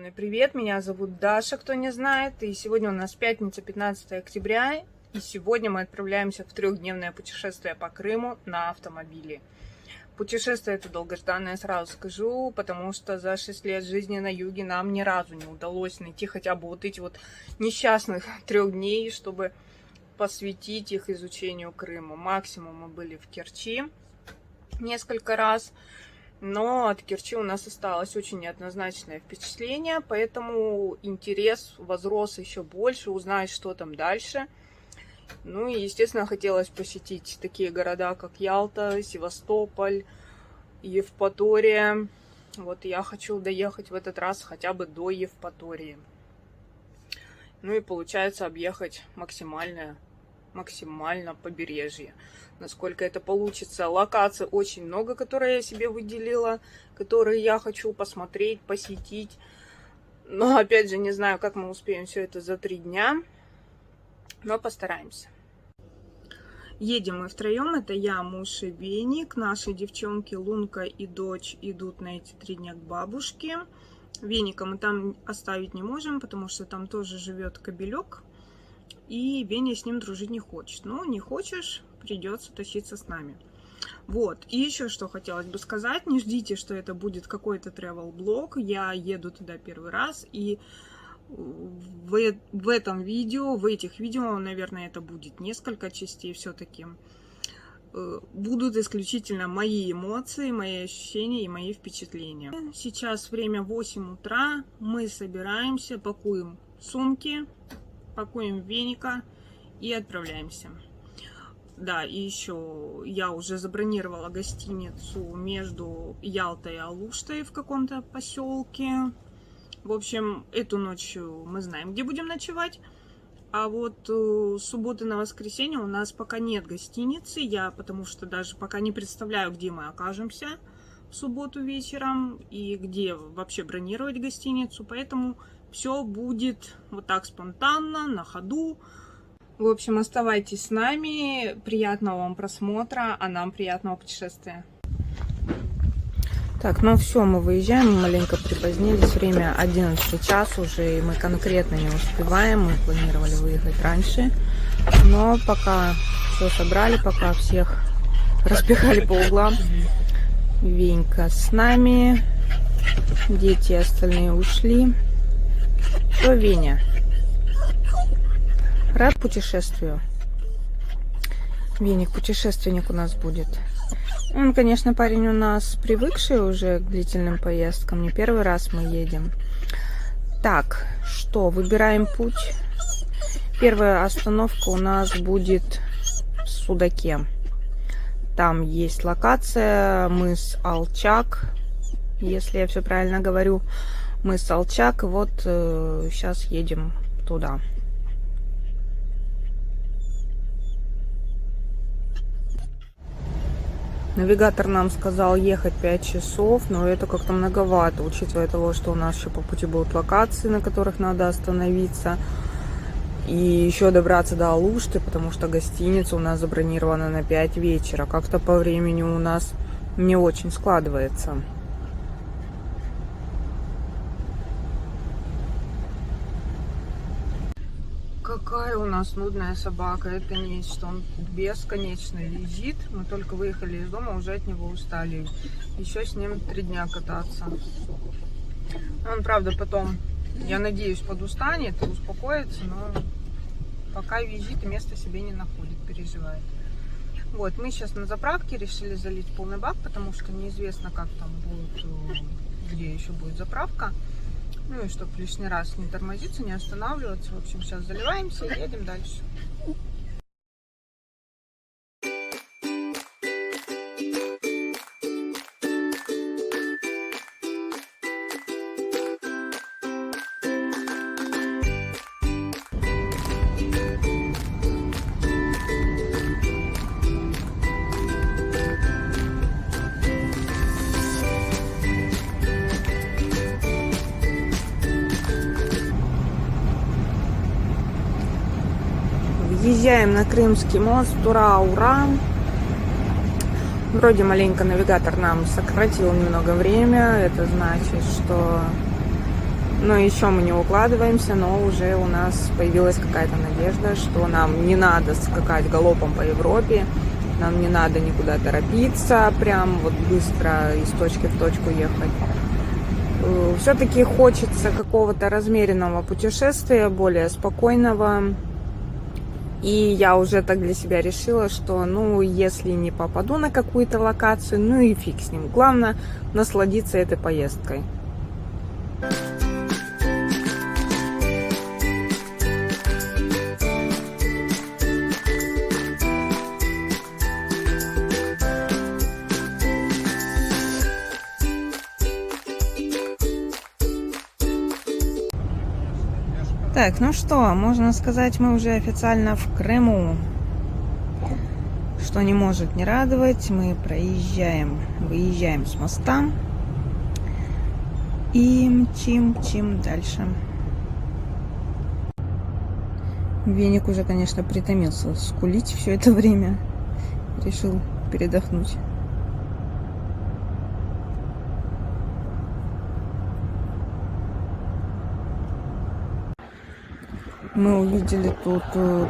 огромный привет, меня зовут Даша, кто не знает, и сегодня у нас пятница, 15 октября, и сегодня мы отправляемся в трехдневное путешествие по Крыму на автомобиле. Путешествие это долгожданное, сразу скажу, потому что за 6 лет жизни на юге нам ни разу не удалось найти хотя бы вот эти вот несчастных 3 дней, чтобы посвятить их изучению Крыма. Максимум мы были в Керчи несколько раз. Но от Керчи у нас осталось очень неоднозначное впечатление, поэтому интерес возрос еще больше, узнать, что там дальше. Ну и, естественно, хотелось посетить такие города, как Ялта, Севастополь, Евпатория. Вот я хочу доехать в этот раз хотя бы до Евпатории. Ну и получается объехать максимально побережье. Насколько это получится. Локаций очень много, которые я себе выделила, которые я хочу посмотреть, посетить. Но опять же, не знаю, как мы успеем все это за 3 дня. Но постараемся. Едем мы втроем. Это я, муж и Веник. Наши девчонки Лунка и дочь идут на эти 3 дня к бабушке. Веника мы там оставить не можем, потому что там тоже живет кобелек. И Веня с ним дружить не хочет. Ну, не хочешь, придется тащиться с нами. Вот. И еще что хотелось бы сказать. Не ждите, что это будет какой-то travel-блог. Я еду туда первый раз. И в этом видео, в этих видео, наверное, это будет несколько частей все-таки. Будут исключительно мои эмоции, мои ощущения и мои впечатления. Сейчас время 8 утра. Мы собираемся, пакуем сумки, пакуем Веника и отправляемся. Да, и еще я уже забронировала гостиницу между Ялтой и Алуштой в каком-то поселке. В общем, эту ночь мы знаем, где будем ночевать. А вот с субботы на воскресенье у нас пока нет гостиницы. Я потому что даже пока не представляю, где мы окажемся в субботу вечером и где вообще бронировать гостиницу. Поэтому все будет вот так спонтанно, на ходу. В общем, оставайтесь с нами. Приятного вам просмотра, а нам приятного путешествия. Так, ну все, мы выезжаем, мы маленько припозднились. Время 11 час уже, и мы конкретно не успеваем. Мы планировали выехать раньше. Но пока все собрали, пока всех распихали по углам. Венька с нами. Дети остальные ушли. Что, Веня? Рад путешествию? Веник, путешественник у нас будет. Он, конечно, парень у нас привыкший уже к длительным поездкам. Не первый раз мы едем. Так, что, выбираем путь. Первая остановка у нас будет в Судаке. Там есть локация, мыс Алчак, если я все правильно говорю. Мыс Алчак, вот сейчас едем туда. Навигатор нам сказал ехать 5 часов, но это как-то многовато, учитывая того, что у нас еще по пути будут локации, на которых надо остановиться. И еще добраться до Алушты, потому что гостиница у нас забронирована на 5 вечера. Как-то по времени у нас не очень складывается. Какая у нас нудная собака, это нечто, он бесконечно визит. Мы только выехали из дома, уже от него устали. Еще с ним 3 дня кататься. Он, правда, потом, я надеюсь, подустанет и успокоится, но пока визит и места себе не находит, переживает. Вот, мы сейчас на заправке решили залить полный бак, потому что неизвестно, как там будет, где еще будет заправка. Ну и чтобы лишний раз не тормозиться, не останавливаться. В общем, сейчас заливаемся и едем дальше. Въезжаем на Крымский мост. Ура, ура! Вроде маленько навигатор нам сократил немного время. Это значит, что Но еще мы не укладываемся, но уже у нас появилась какая-то надежда, что нам не надо скакать галопом по Европе, нам не надо никуда торопиться, прям вот быстро из точки в точку ехать. Все-таки хочется какого-то размеренного путешествия, более спокойного. И я уже так для себя решила, что, ну, если не попаду на какую-то локацию, ну и фиг с ним. Главное насладиться этой поездкой. Так, ну что, можно сказать, мы уже официально в Крыму. Что не может не радовать, мы выезжаем с моста и мчим дальше. Веник уже, конечно, притомился скулить все это время. Решил передохнуть. Мы увидели тут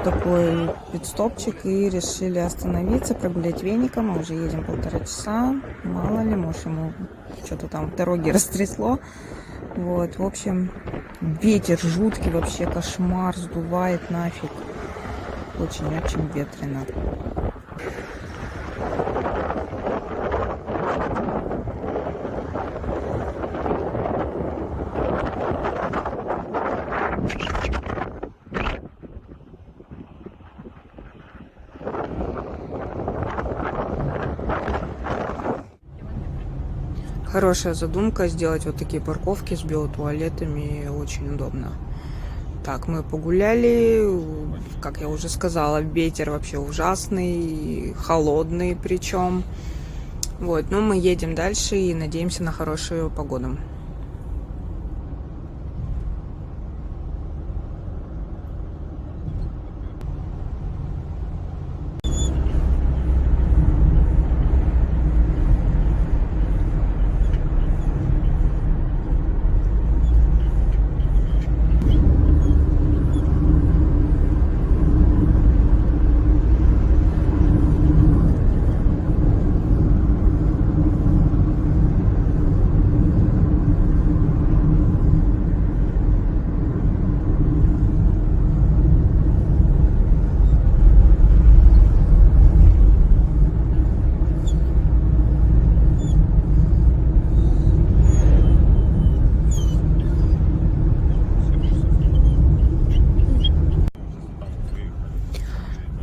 такой пит-стопчик и решили остановиться, прогулять веником. Мы уже едем 1,5 часа. Мало ли, может, ему что-то там в дороге растрясло. Вот, в общем, ветер жуткий, вообще кошмар, сдувает нафиг. Очень-очень ветрено. Хорошая задумка сделать вот такие парковки с биотуалетами, очень удобно. Так, мы погуляли, как я уже сказала, ветер вообще ужасный, холодный причем. Вот, но мы едем дальше и надеемся на хорошую погоду.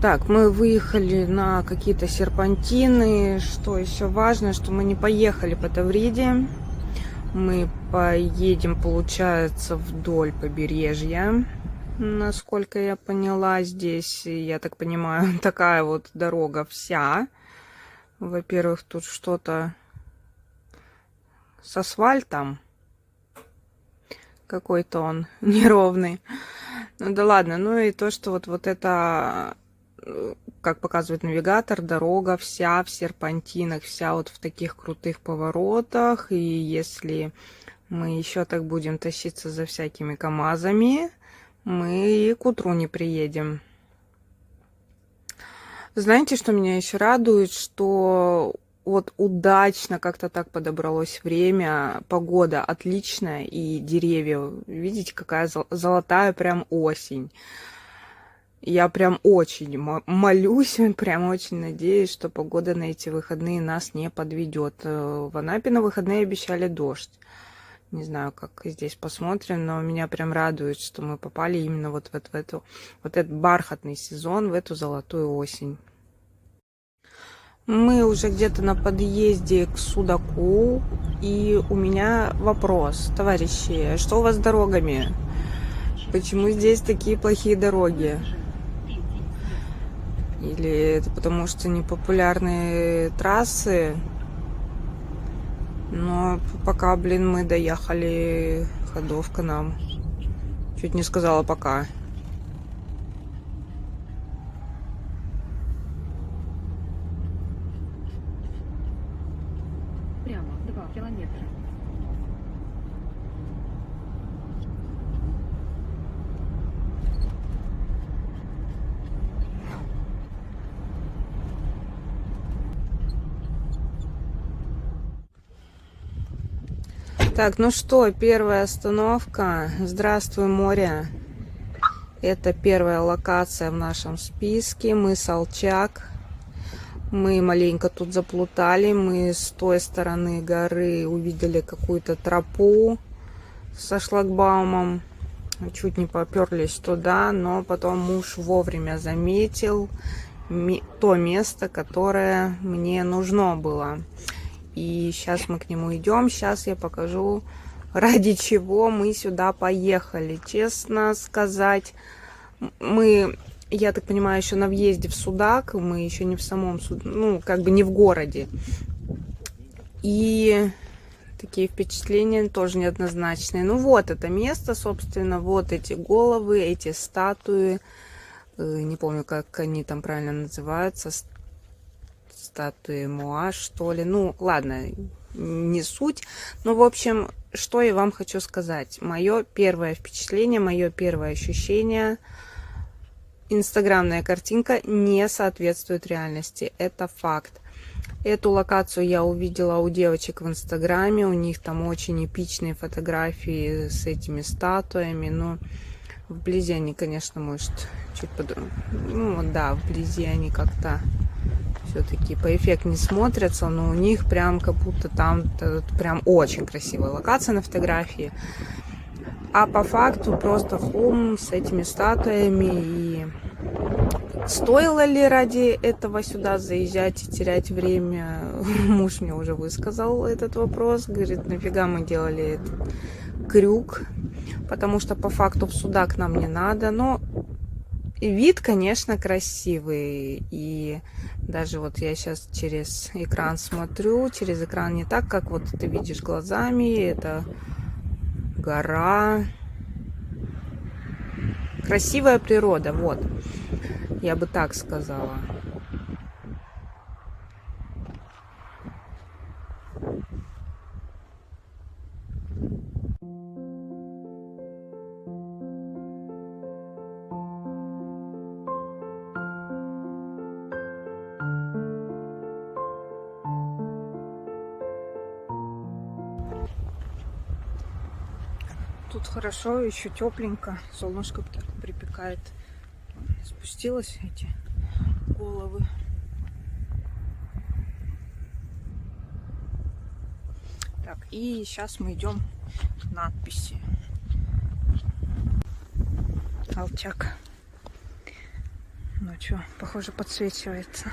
Так, мы выехали на какие-то серпантины. Что еще важно, что мы не поехали по Тавриде. Мы поедем, получается, вдоль побережья. Насколько я поняла, здесь, я так понимаю, такая вот дорога вся. Во-первых, тут что-то с асфальтом. Какой-то он неровный. Ну да ладно, ну и то, что вот это, как показывает навигатор, дорога вся в серпантинах, вся вот в таких крутых поворотах. И если мы еще так будем тащиться за всякими КАМАЗами, мы и к утру не приедем. Знаете, что меня еще радует, что вот удачно как-то так подобралось время, погода отличная, и деревья, видите, какая золотая прям осень. Я прям очень молюсь, прям очень надеюсь, что погода на эти выходные нас не подведет. В Анапе на выходные обещали дождь. Не знаю, как здесь посмотрим, но меня прям радует, что мы попали именно вот в этот бархатный сезон, в эту золотую осень. Мы уже где-то на подъезде к Судаку, и у меня вопрос, товарищи, что у вас с дорогами? Почему здесь такие плохие дороги? Или это потому, что непопулярные трассы? Но пока, блин, мы доехали, ходовка нам. Чуть не сказала пока. Прямо 2 километра. Так, ну что, первая остановка. Здравствуй, море. Это первая локация в нашем списке. Мы Солчак. Мы маленько тут заплутали. Мы с той стороны горы увидели какую-то тропу со шлагбаумом. Чуть не поперлись туда, но потом муж вовремя заметил то место, которое мне нужно было. И сейчас мы к нему идем. Сейчас я покажу, ради чего мы сюда поехали. Честно сказать, я так понимаю, еще на въезде в Судак. Мы еще не в самом ну, как бы не в городе. И такие впечатления тоже неоднозначные. Ну вот это место, собственно, вот эти головы, эти статуи. Не помню, как они там правильно называются. Статуи Моа, что ли. Ну, ладно, не суть. Ну, в общем, что я вам хочу сказать. Мое первое впечатление, мое первое ощущение. Инстаграмная картинка не соответствует реальности. Это факт. Эту локацию я увидела у девочек в Инстаграме. У них там очень эпичные фотографии с этими статуями. Но вблизи они, конечно, может, чуть по-другому. Ну, да, вблизи они как-то все-таки поэффектнее смотрятся. Но у них прям как будто там прям очень красивая локация на фотографии. А по факту просто холм с этими статуями. И стоило ли ради этого сюда заезжать и терять время? Муж мне уже высказал этот вопрос. Говорит, нафига мы делали этот крюк? Потому что по факту в Судак нам не надо. Но вид, конечно, красивый. И даже вот я сейчас через экран смотрю. Через экран не так, как вот ты видишь глазами. Это гора. Красивая природа, вот. Я бы так сказала. Тут хорошо, еще тепленько. Солнышко так припекает. Спустилась эти головы. Так, и сейчас мы идем к надписи. Солчак. Ну что, похоже, подсвечивается.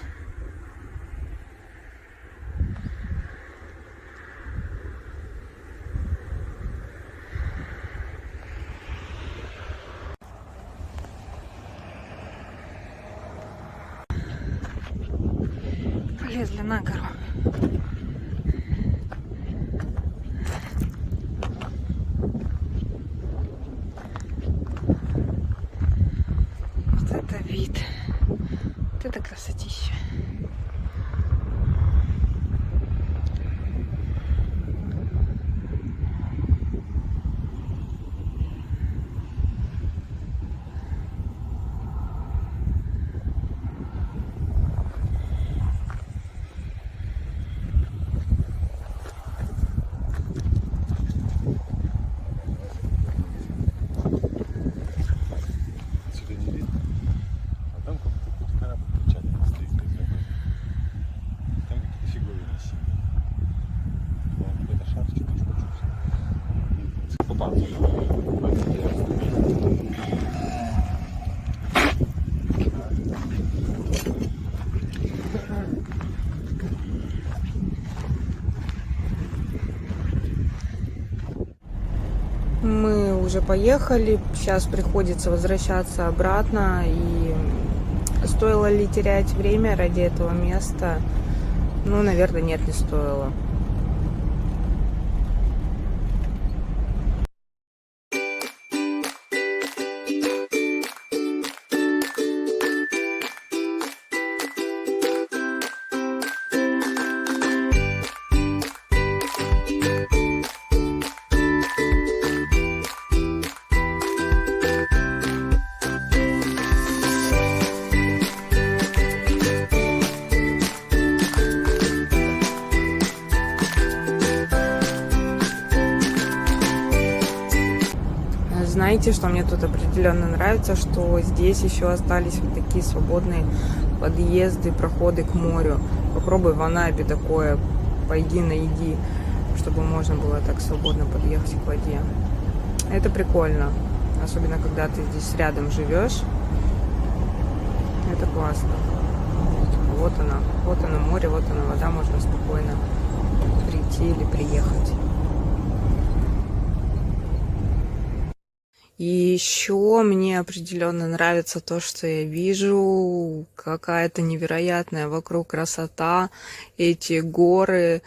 Полезли на гору. Вот это вид. Вот это красотища. Мы уже поехали, сейчас приходится возвращаться обратно. И стоило ли терять время ради этого места? Ну, наверное, нет, не стоило. знаете, что мне тут определенно нравится, что здесь еще остались вот такие свободные подъезды, проходы к морю. Попробуй в Анапе такое, пойди найди, чтобы можно было так свободно подъехать к воде. Это прикольно, особенно когда ты здесь рядом живешь. Это классно. Вот оно море, вот она вода, можно спокойно прийти или приехать. И еще мне определенно нравится то, что я вижу, какая-то невероятная вокруг красота, эти горы.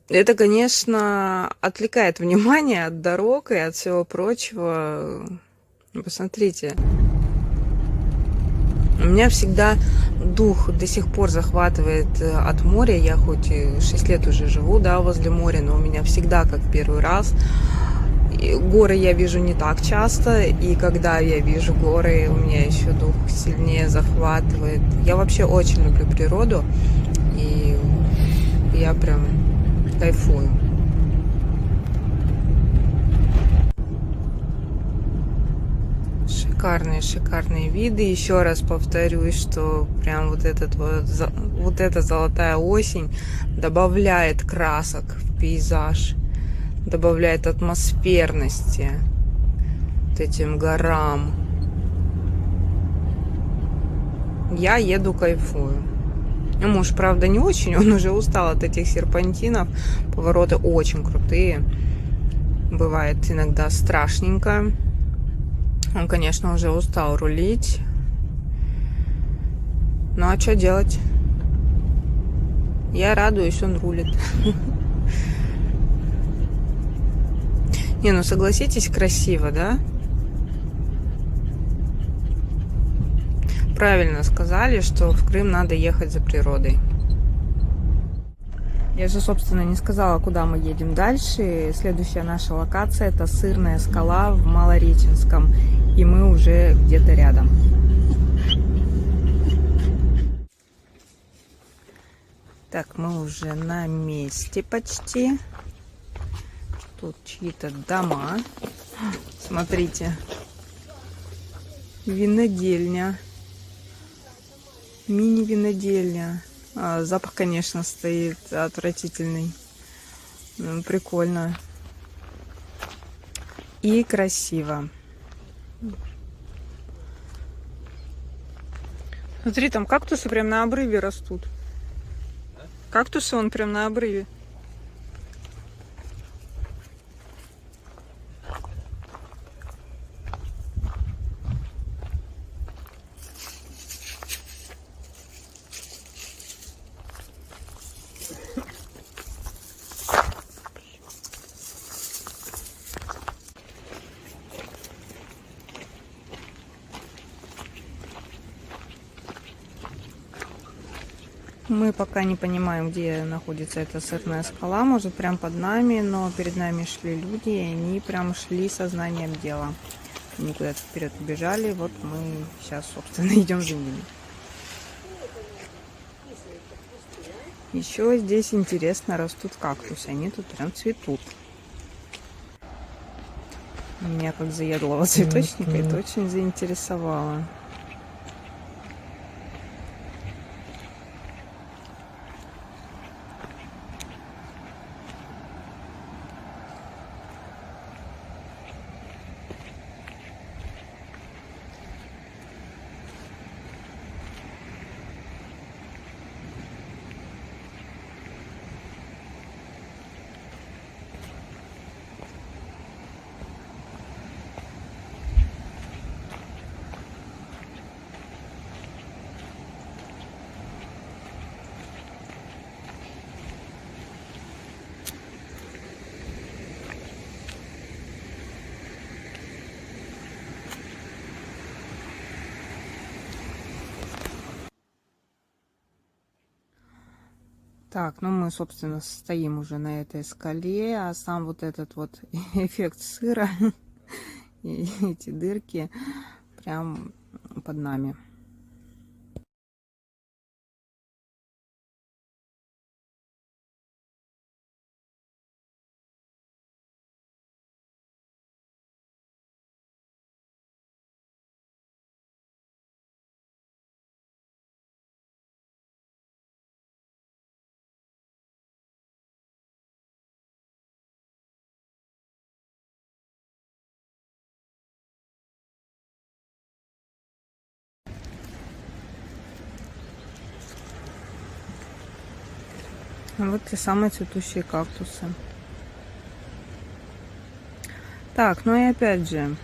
Это, конечно, отвлекает внимание от дорог и от всего прочего. Посмотрите. У меня всегда дух до сих пор захватывает от моря. Я хоть и 6 лет уже живу, да, возле моря, но у меня всегда как первый раз. И горы я вижу не так часто, и когда я вижу горы, у меня еще дух сильнее захватывает. Я вообще очень люблю природу, и я прям кайфую. Шикарные виды. Еще раз повторюсь, что прям вот эта золотая осень добавляет красок в пейзаж, добавляет атмосферности вот этим горам. Я еду, кайфую. Муж, правда, не очень, он уже устал от этих серпантинов. Повороты очень крутые. Бывает иногда страшненько. Он, конечно, уже устал рулить. Ну а что делать? Я радуюсь, он рулит. Не, ну согласитесь, красиво, да? Правильно сказали, что в Крым надо ехать за природой. Я же, собственно, не сказала, куда мы едем дальше. Следующая наша локация – это Сырная скала в Малореченском. И мы уже где-то рядом. Так, мы уже на месте почти. Тут чьи-то дома. Смотрите. Винодельня. Мини-винодельня. Запах, конечно, стоит отвратительный. Прикольно. И красиво. Смотри, там кактусы прям на обрыве растут. Кактусы он прям на обрыве. Мы пока не понимаем, где находится эта сырная скала. Может, прям под нами, но перед нами шли люди, и они прям шли сознанием дела. Они куда-то вперед убежали, вот мы сейчас, собственно, идем за ними. Еще здесь интересно растут кактусы, они тут прям цветут. Меня как заядлого цветочника это очень заинтересовало. Так, ну мы, собственно, стоим уже на этой скале, а сам вот этот вот эффект сыра и эти дырки прям под нами. Вот те самые цветущие кактусы. Так, ну и опять же,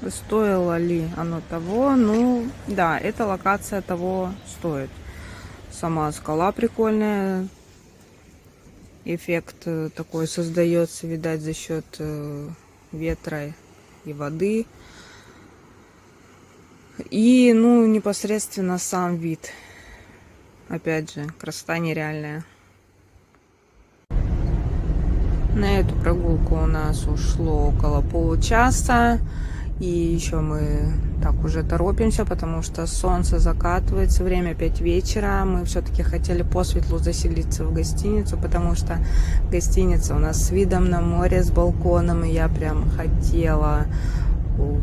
стоило ли оно того? Ну, да, эта локация того стоит. Сама скала прикольная. Эффект такой создается, видать, за счет ветра и воды. И, ну, непосредственно сам вид. Опять же, красота нереальная. На эту прогулку у нас ушло около получаса. И еще мы так уже торопимся, потому что солнце закатывается, время 5 вечера. Мы все-таки хотели по светлу заселиться в гостиницу, потому что гостиница у нас с видом на море, с балконом. И я прям хотела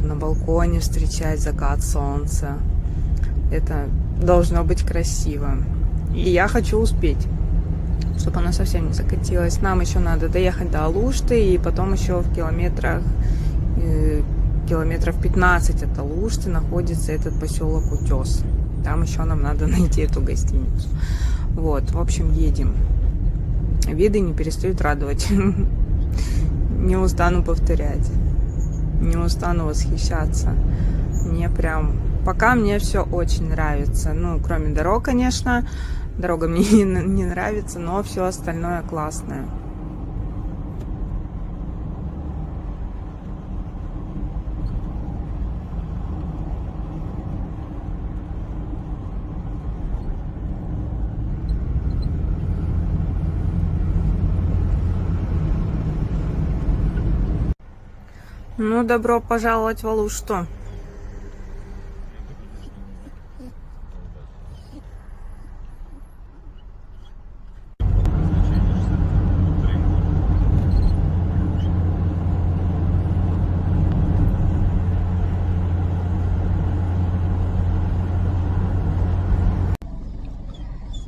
на балконе встречать закат солнца. Это должно быть красиво. И я хочу успеть, чтобы оно совсем не закатилось. Нам еще надо доехать до Алушты, и потом еще в километров 15 от Алушты находится этот поселок Утес. Там еще нам надо найти эту гостиницу. Вот, в общем, едем. Виды не перестают радовать. Не устану повторять. Не устану восхищаться. Мне прям... Пока мне все очень нравится. Ну, кроме дорог, конечно. Дорога мне не нравится, но все остальное классное. Ну, добро пожаловать в Алушту.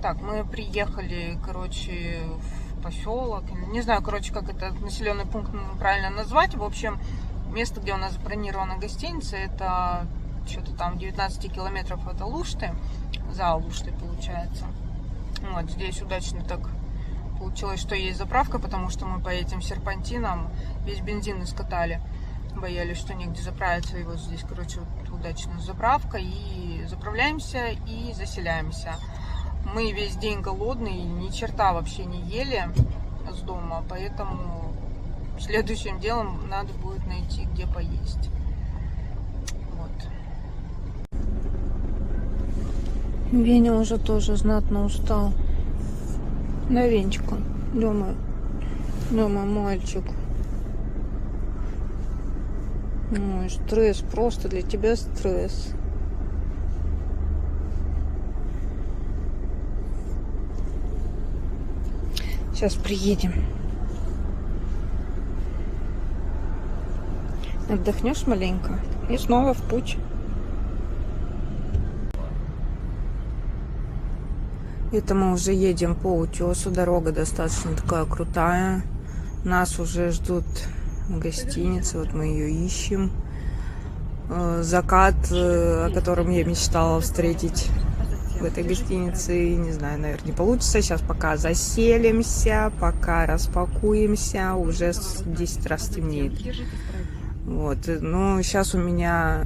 Так, мы приехали, короче, в поселок. Не знаю, короче, как этот населенный пункт правильно назвать. В общем, место, где у нас забронирована гостиница, это что-то там 19 километров от Алушты. За Алуштой, получается. Вот, здесь удачно так получилось, что есть заправка, потому что мы по этим серпантинам весь бензин искатали. Боялись, что негде заправиться. И вот здесь, короче, вот удачно заправка. И заправляемся, и заселяемся. Мы весь день голодные, ни черта вообще не ели с дома, поэтому следующим делом надо будет найти, где поесть. Вот. Веня уже тоже знатно устал. Да, Венечка, дома мальчик. Ой, стресс, просто для тебя стресс. Сейчас приедем. Отдохнешь маленько и снова в путь. Это мы уже едем по Утесу. Дорога достаточно такая крутая. Нас уже ждут в гостинице. Вот мы ее ищем. Закат, о котором я мечтала встретить в этой гостинице, не знаю, наверное, не получится. Сейчас пока заселимся, пока распакуемся, уже 10 раз темнеет. Вот, ну, сейчас у меня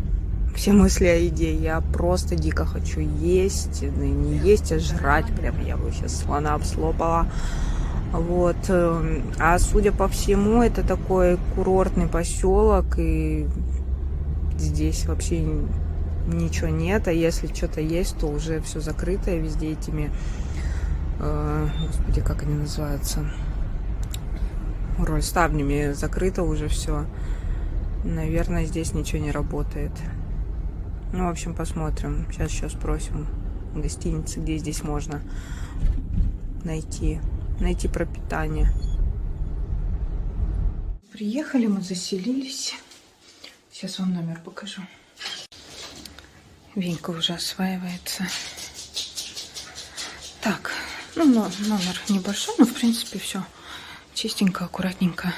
все мысли о еде. Я просто дико хочу есть, не есть, а жрать. Прям я бы сейчас слона обслопала. Вот, а судя по всему, это такой курортный поселок, и здесь вообще ничего нет, а если что-то есть, то уже все закрыто везде этими, господи, как они называются, ставнями закрыто уже все. Наверное, здесь ничего не работает. Ну, в общем, посмотрим. Сейчас еще спросим в гостинице, где здесь можно найти пропитание. Приехали, мы заселились. Сейчас вам номер покажу. Венька уже осваивается. Так, ну, номер небольшой, но, в принципе, все чистенько, аккуратненько.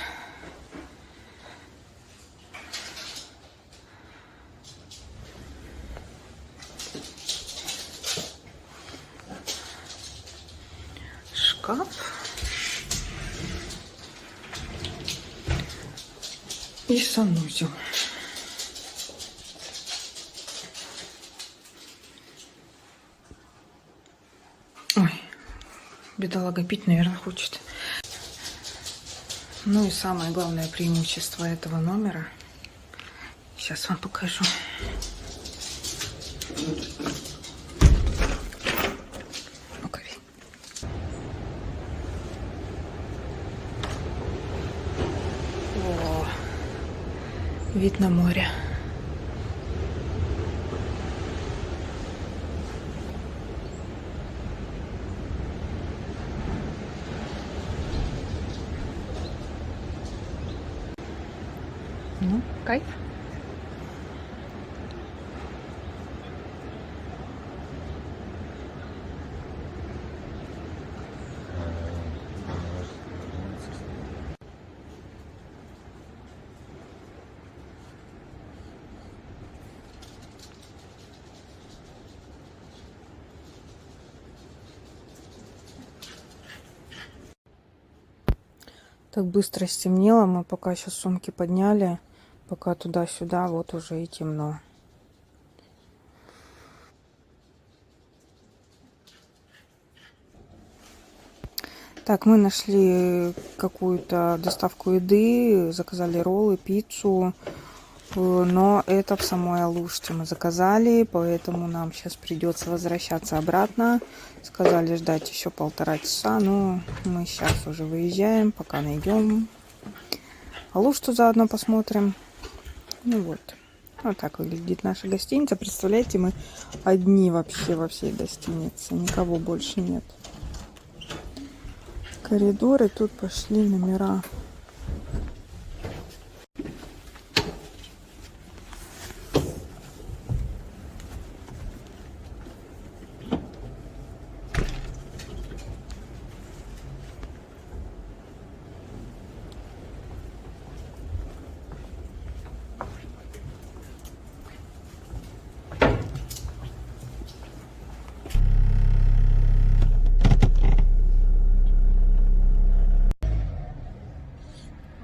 и санузел. Ой, бедолага пить, наверное, хочет. Ну и самое главное преимущество этого номера. Сейчас вам покажу. Ну-ка, о, вид на море. Ну, кайф. Так быстро стемнело, мы пока сейчас сумки подняли, пока туда-сюда, вот уже и темно. Так, мы нашли какую-то доставку еды, заказали роллы, пиццу, но это в самой Алуште мы заказали, поэтому нам сейчас придется возвращаться обратно. Сказали ждать еще 1,5 часа, но мы сейчас уже выезжаем, пока найдем Алушту, заодно посмотрим. Ну вот, вот так выглядит наша гостиница. Представляете, мы одни вообще во всей гостинице, никого больше нет. Коридоры, тут пошли номера.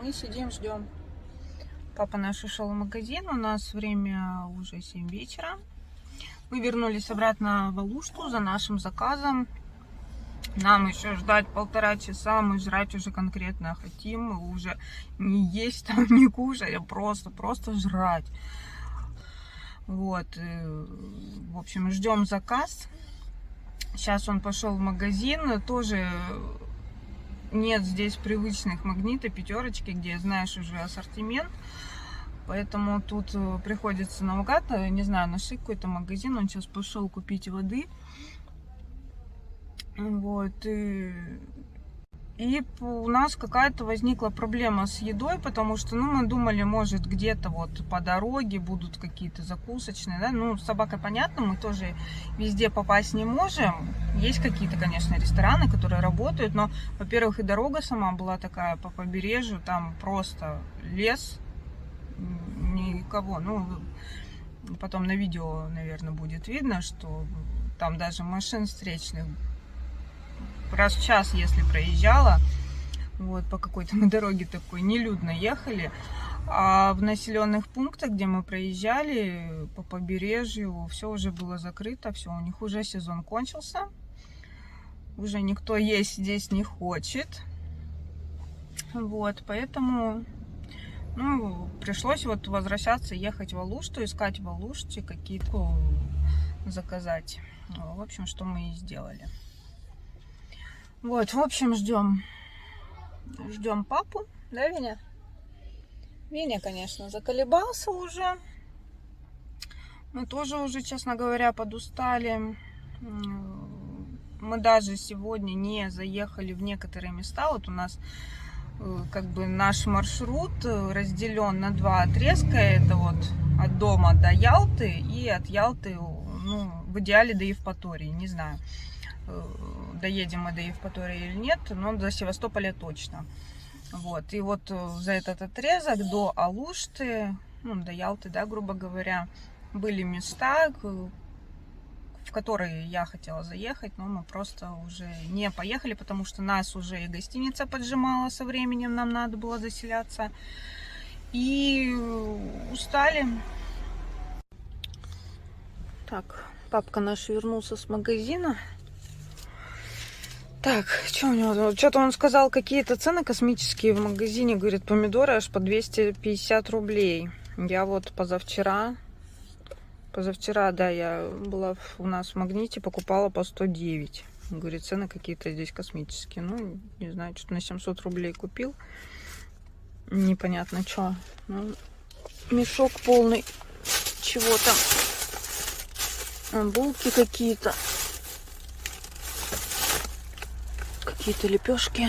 Мы сидим, ждем. Папа наш ушел в магазин, у нас время уже 7 вечера. Мы вернулись обратно в Алушту за нашим заказом. Нам еще ждать 1,5 часа, мы жрать уже конкретно хотим. Мы уже не есть там, не кушать, а просто жрать. Вот, в общем, ждем заказ. Сейчас он пошел в магазин, тоже нет здесь привычных Магнита, Пятерочки, где знаешь уже ассортимент. Поэтому тут приходится наугад, не знаю, нашли какой-то магазин, он сейчас пошел купить воды. Вот, и у нас какая-то возникла проблема с едой, потому что, ну, мы думали, может, где-то вот по дороге будут какие-то закусочные, да, ну, с собакой понятно, мы тоже везде попасть не можем. Есть какие-то, конечно, рестораны, которые работают, но, во-первых, и дорога сама была такая по побережью, там просто лес, никого, ну, потом на видео, наверное, будет видно, что там даже машин встречных раз в час, если проезжала, вот по какой-то мы дороге такой нелюдно ехали, а в населенных пунктах, где мы проезжали по побережью, все уже было закрыто, все, у них уже сезон кончился, уже никто есть здесь не хочет, вот, поэтому, ну, пришлось вот возвращаться, ехать в Алушту, искать в Алуште какие-то заказать, в общем, что мы и сделали. Вот, в общем, ждем папу, да, Веня? Веня, конечно, заколебался уже. Мы тоже уже, честно говоря, подустали. Мы даже сегодня не заехали в некоторые места. Вот у нас как бы наш маршрут разделен на 2 отрезка. Это вот от дома до Ялты и от Ялты, ну, в идеале до Евпатории, не знаю, доедем мы до Евпатории или нет, но до Севастополя точно. Вот, и вот за этот отрезок до Алушты, ну, до Ялты, да, грубо говоря, были места, в которые я хотела заехать, но мы просто уже не поехали, потому что нас уже и гостиница поджимала со временем, нам надо было заселяться. и устали. Так, папка наш вернулся с магазина. Так, что у него? Что-то он сказал, какие-то цены космические в магазине. Говорит, помидоры аж по 250 рублей. Я вот позавчера, да, я была у нас в Магните, покупала по 109. Говорит, цены какие-то здесь космические. Ну, не знаю, что-то на 700 рублей купил. Непонятно, что. Ну, мешок полный чего-то. Булки какие-то. Какие-то лепешки.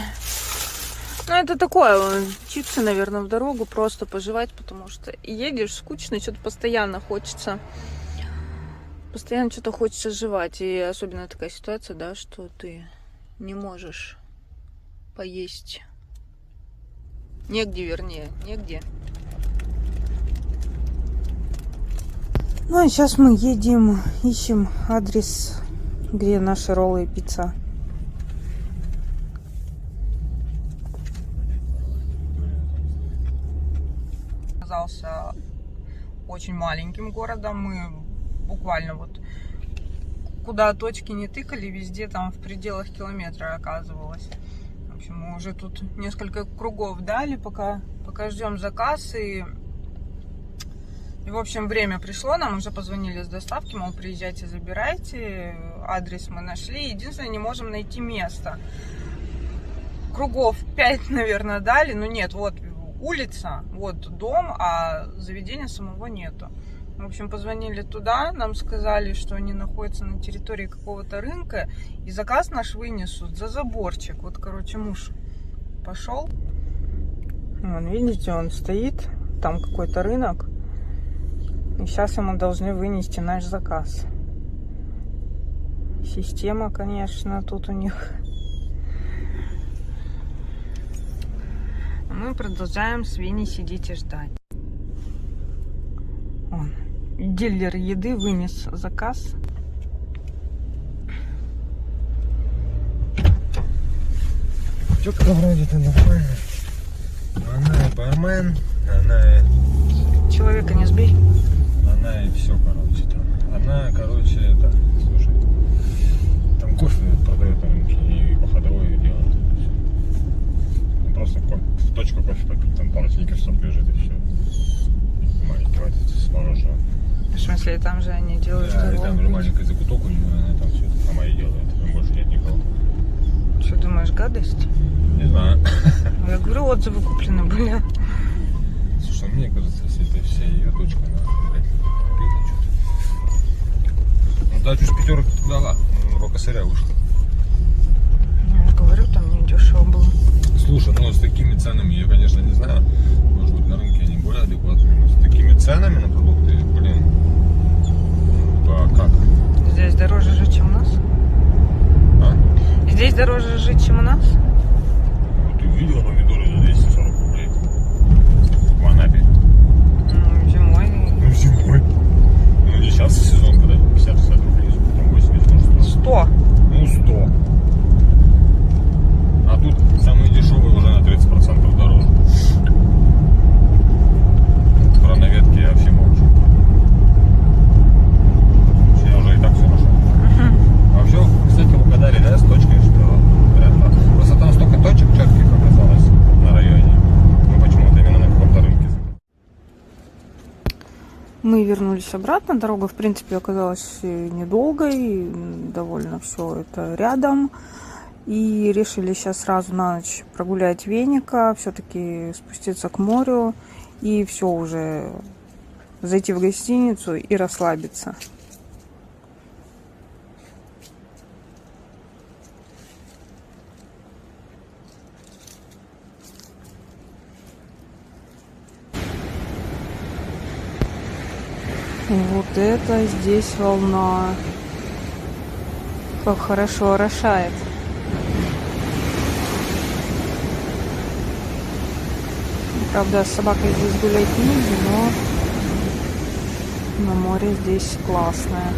Ну, это такое, чипсы, наверное, в дорогу просто пожевать, потому что едешь скучно, что-то постоянно хочется. Постоянно что-то хочется жевать. И особенно такая ситуация, да, что ты не можешь поесть. Негде, вернее, негде. Ну, а сейчас мы едем, ищем адрес, где наши роллы и пицца. Оказался очень маленьким городом. Мы буквально вот куда точки не тыкали, везде там в пределах километра оказывалось. В общем, мы уже тут несколько кругов дали, пока ждем заказ. И, в общем, время пришло, нам уже позвонили с доставки, мол, приезжайте, забирайте. Адрес мы нашли. Единственное, не можем найти место. Кругов 5, наверное, дали. Но нет, вот улица, вот дом, а заведения самого нету. В общем, позвонили туда, нам сказали, что они находятся на территории какого-то рынка, и заказ наш вынесут за заборчик. Вот, короче, муж пошел. Вон, видите, он стоит, там какой-то рынок, и сейчас ему должны вынести наш заказ. Система, конечно, тут у них. Мы продолжаем с Веней сидеть и ждать. Он, дилер еды, вынес заказ. Тетка вроде-то нормально. Она и бармен, она и... Человека не сбей. Она и все, короче, там. Она, короче, это... Слушай, там кофе продает на рынке и по ходовой делает. Просто точка кофе попить, там пару сникерсов лежит и все. Маленький ватит с мороженым. В смысле, там же они делают... Да, и там же маленький закуток у нее, она там все это сама и делает. Там больше нет никого. Что, думаешь, гадость? Не знаю. Я говорю, отзывы куплены были. Слушай, мне кажется, если это вся ее дочка, она, блядь, пила что-то. Ну, дачу с пятерок дала, по косаря вышла. Я говорю, там не дешево было. Слушай, ну с такими ценами, я, конечно, не знаю, может быть, на рынке они более адекватные, но с такими ценами на продукты, блин, да как? Здесь дороже жить, чем у нас? А? Здесь дороже жить, чем у нас? Ну, ты видела помидоры за 240 рублей в Анапе? Ну, зимой. Ну, зимой. Ну, не сейчас сезон, когда 50-60 рублей, там 80, может, 100. Ну, 100. А тут самые дешевые уже на 30% дороже. Про наветки я вообще молчу. Я уже и так все нашел. А вообще, кстати, угадали, да, с точкой, что прям, просто там столько точек четких оказалось на районе. Ну, почему-то именно на каком-то рынке. Мы вернулись обратно. Дорога, в принципе, оказалась недолгой. Довольно все это рядом. И решили сейчас сразу на ночь прогулять веника, все-таки спуститься к морю и все уже зайти в гостиницу и расслабиться. Вот это здесь волна. Как хорошо орошает. Правда, с собакой здесь гулять нельзя, но на море здесь классное.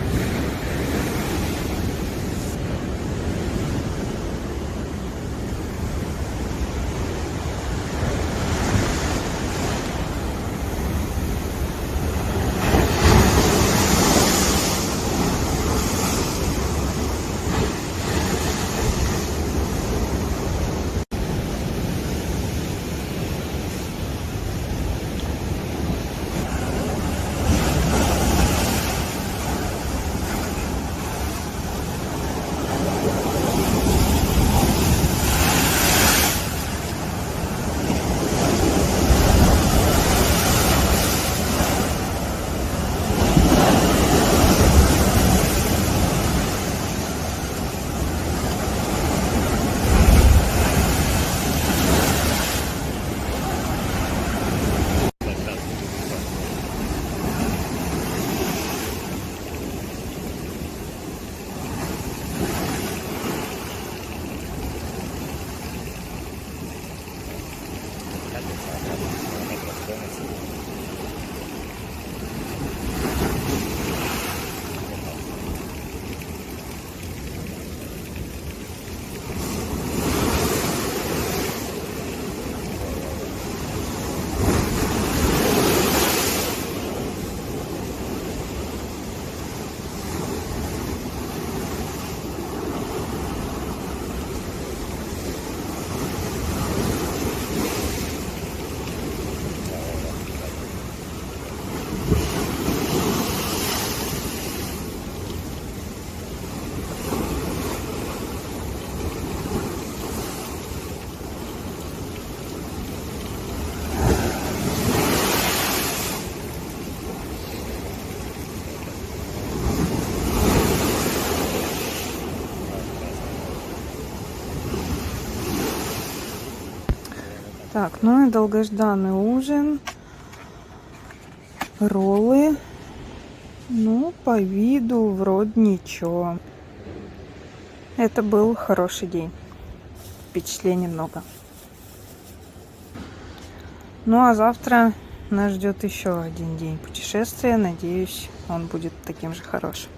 Так, ну и долгожданный ужин. Роллы. Ну, по виду вроде ничего. Это был хороший день. Впечатлений много. Ну а завтра нас ждет еще один день путешествия. Надеюсь, он будет таким же хорошим.